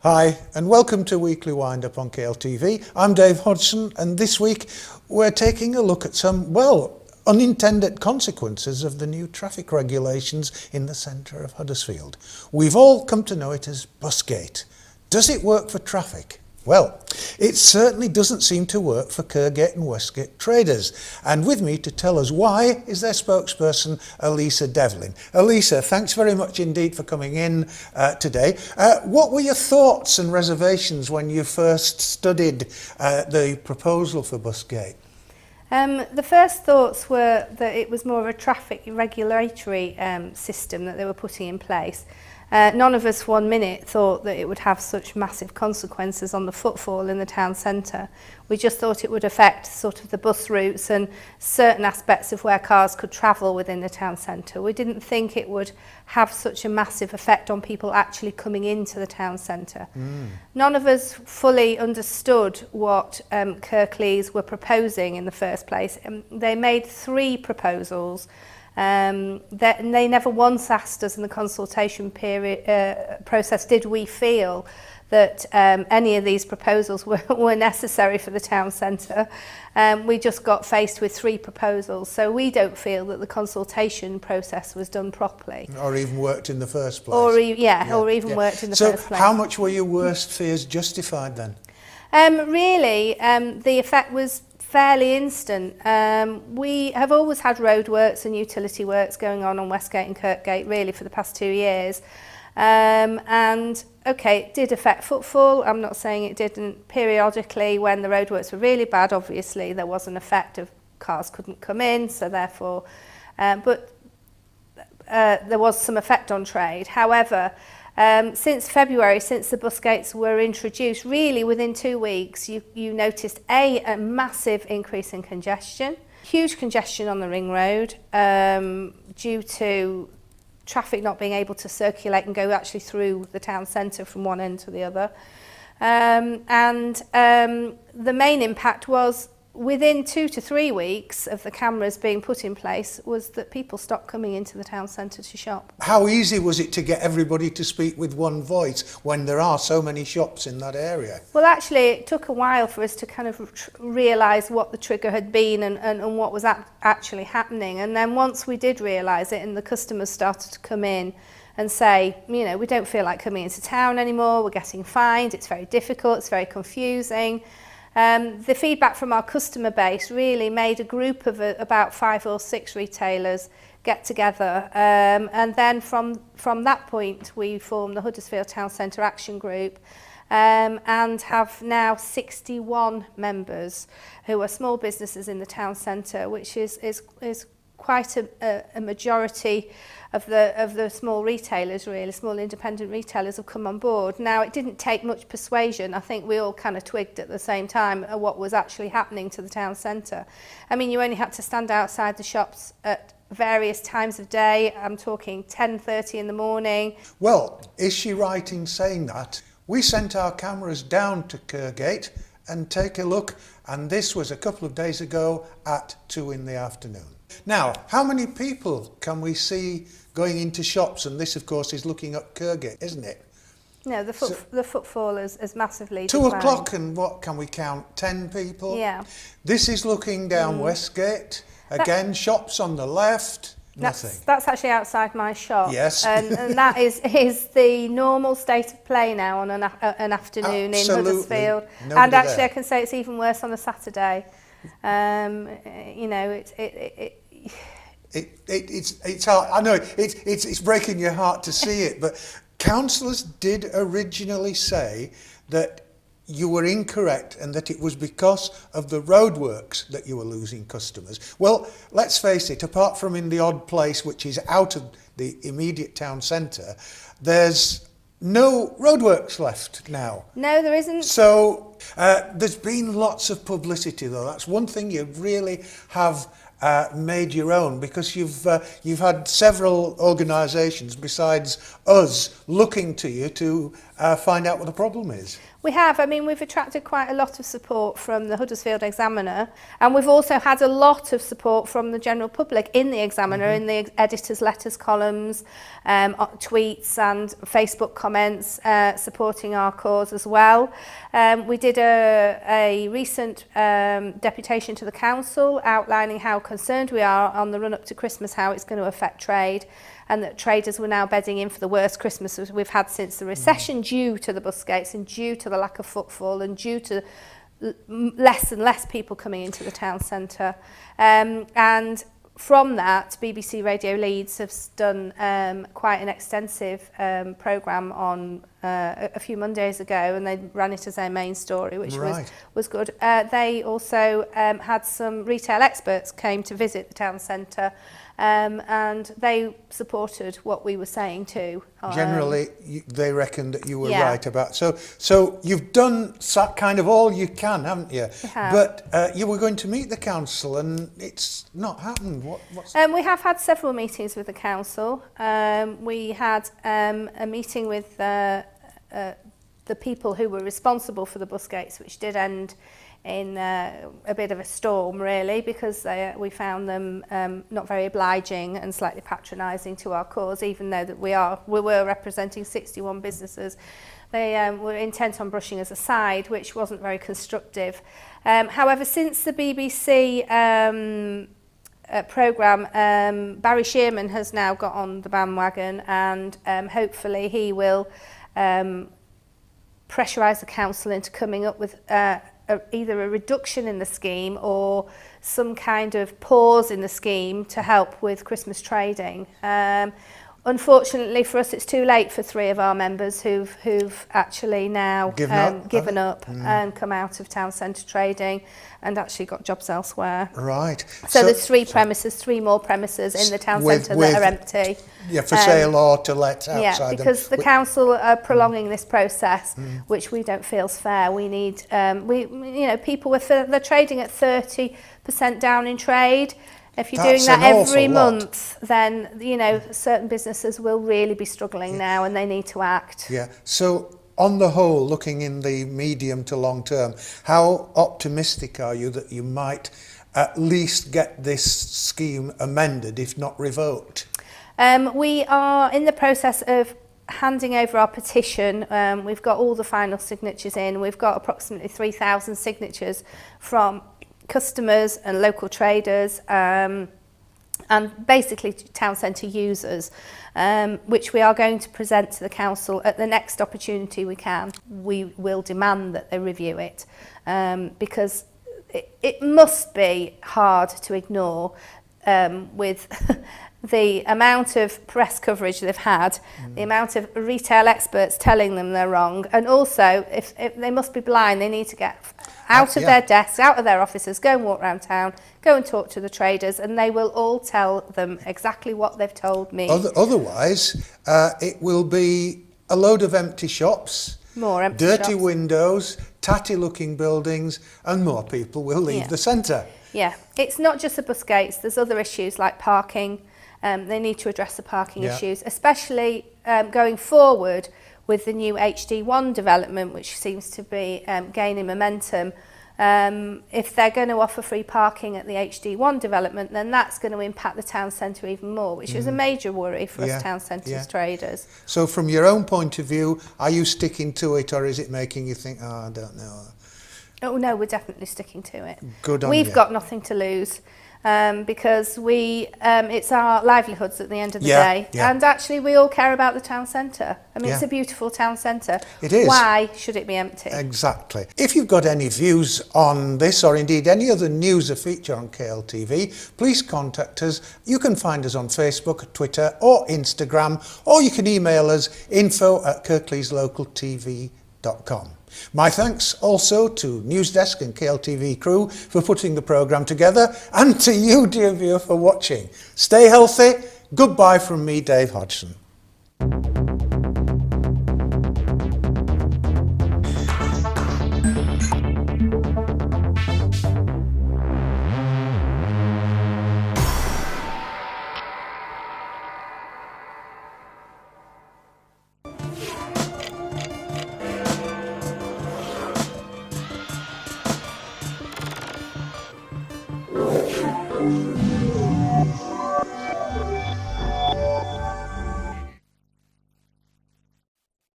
Hi and welcome to Weekly Wind Up on KLTV. I'm Dave Hodgson and this week we're taking a look at some, unintended consequences of the new traffic regulations in the centre of Huddersfield. We've all come to know it as Busgate. Does it work for traffic? Well, it certainly doesn't seem to work for Kerrgate and Westgate traders. And with me to tell us why is their spokesperson, Alisa Devlin. Alisa, thanks very much indeed for coming in today. What were your thoughts and reservations when you first studied the proposal for Busgate? The first thoughts were that it was more of a traffic regulatory system that they were putting in place. None of us 1 minute thought that it would have such massive consequences on the footfall in the town centre. We just thought it would affect sort of the bus routes and certain aspects of where cars could travel within the town centre. We didn't think it would have such a massive effect on people actually coming into the town centre. None of us fully understood what Kirklees were proposing in the first place. They made 3 proposals. They never once asked us in the consultation process, did we feel that any of these proposals were necessary for the town centre. We just got faced with 3 proposals, so we don't feel that the consultation process was done properly. Or even worked in the first place. Or even worked in the first place. So how much were your worst fears justified then? Really, the effect was fairly instant. We have always had roadworks and utility works going on Westgate and Kerrgate really for the past 2 years. And okay, it did affect footfall. I'm not saying it didn't. Periodically, when the roadworks were really bad, obviously there was an effect of cars couldn't come in, so therefore, but there was some effect on trade. However, since February, since the bus gates were introduced, really within 2 weeks, you noticed a massive increase in congestion, huge congestion on the ring road due to traffic not being able to circulate and go actually through the town centre from one end to the other. The main impact was within 2 to 3 weeks of the cameras being put in place was that people stopped coming into the town centre to shop. How easy was it to get everybody to speak with one voice when there are so many shops in that area? Well, actually, it took a while for us to kind of realise what the trigger had been and what was actually happening. And then once we did realise it and the customers started to come in and say, you know, we don't feel like coming into town anymore, we're getting fined, it's very difficult, it's very confusing. The feedback from our customer base really made a group of about 5 or 6 retailers get together, and then from that point we formed the Huddersfield Town Centre Action Group and have now 61 members who are small businesses in the town centre, which is quite a majority of the small retailers, really, small independent retailers have come on board. Now, it didn't take much persuasion. I think we all kind of twigged at the same time at what was actually happening to the town centre. I mean, you only had to stand outside the shops at various times of day. I'm talking 10:30 in the morning. Well, is she right in saying that? We sent our cameras down to Kerrgate and take a look, and this was a couple of days ago at 2 in the afternoon. Now, how many people can we see going into shops? And this, of course, is looking up Kerrgate, isn't it? No, the footfall is massively 2 declined. o'clock, and what can we count? 10 people? Yeah. This is looking down Westgate. Again, shops on the left. Nothing. That's actually outside my shop. Yes. And that is the normal state of play now on an afternoon in Huddersfield. Nobody and actually, there. I can say it's even worse on a Saturday. You know, it's hard. I know it's breaking your heart to see it, but councillors did originally say that you were incorrect and that it was because of the roadworks that you were losing customers. Well, let's face it, apart from in the odd place which is out of the immediate town centre, there's no roadworks left now. No, there isn't. So there's been lots of publicity, though. That's one thing you really have made your own, because you've had several organisations besides us looking to you to find out what the problem is. We have. I mean, we've attracted quite a lot of support from the Huddersfield Examiner, and we've also had a lot of support from the general public in the Examiner, in the editors' letters columns, tweets and Facebook comments supporting our cause as well. We did a recent deputation to the council outlining how concerned we are on the run-up to Christmas, how it's going to affect trade, and that traders were now bedding in for the worst Christmas we've had since the recession, due to the Busgates and due to the lack of footfall and due to less and less people coming into the town centre. And from that, BBC Radio Leeds have done quite an extensive programme on a few Mondays ago, and they ran it as their main story, which was good. They also had some retail experts came to visit the town centre, and they supported what we were saying too. Generally, they reckon that you were right about. So you've done kind of all you can, haven't you? But you were going to meet the council, and it's not happened. We have had several meetings with the council. We had a meeting with the people who were responsible for the Busgates, which did end in a bit of a storm, really, because we found them not very obliging and slightly patronising to our cause, even though that we were representing 61 businesses. They were intent on brushing us aside, which wasn't very constructive. However, since the BBC programme, Barry Shearman has now got on the bandwagon, and hopefully he will pressurise the council into coming up with either a reduction in the scheme or some kind of pause in the scheme to help with Christmas trading. Unfortunately for us, it's too late for 3 of our members who've actually now given up and come out of town centre trading and actually got jobs elsewhere. Right. So there's 3 more premises in the town centre that are empty. Yeah, for sale or to let outside. Yeah, because the council are prolonging this process, which we don't feel is fair. We need, people they're trading at 30% down in trade. If you're doing that every month, then, certain businesses will really be struggling now, and they need to act. Yeah. So on the whole, looking in the medium to long term, how optimistic are you that you might at least get this scheme amended, if not revoked? We are in the process of handing over our petition. We've got all the final signatures in. We've got approximately 3,000 signatures from customers and local traders, and basically town centre users, which we are going to present to the council at the next opportunity we can. We will demand that they review it, because it must be hard to ignore with the amount of press coverage they've had, the amount of retail experts telling them they're wrong, and also if they must be blind, they need to get out of their desks, out of their offices, go and walk around town, go and talk to the traders, and they will all tell them exactly what they've told me. Otherwise, it will be a load of empty shops, more empty dirty shops. Windows, tatty looking buildings, and more people will leave the centre. Yeah, it's not just the Busgates, there's other issues like parking. They need to address the parking issues, especially going forward with the new HD1 development, which seems to be gaining momentum. If they're going to offer free parking at the HD1 development, then that's going to impact the town centre even more, which is a major worry for us town centres traders. So from your own point of view, are you sticking to it, or is it making you think, I don't know? Oh no, we're definitely sticking to it. Good on We've you. got nothing to lose. Because it's our livelihoods at the end of the day. And actually we all care about the town centre. I mean, it's a beautiful town centre. It is. Why should it be empty? Exactly. If you've got any views on this, or indeed any other news or feature on KLTV, please contact us. You can find us on Facebook, Twitter or Instagram, or you can email us info@kirkleeslocaltv.com. My thanks also to News Desk and KLTV crew for putting the programme together, and to you, dear viewer, for watching. Stay healthy. Goodbye from me, Dave Hodgson.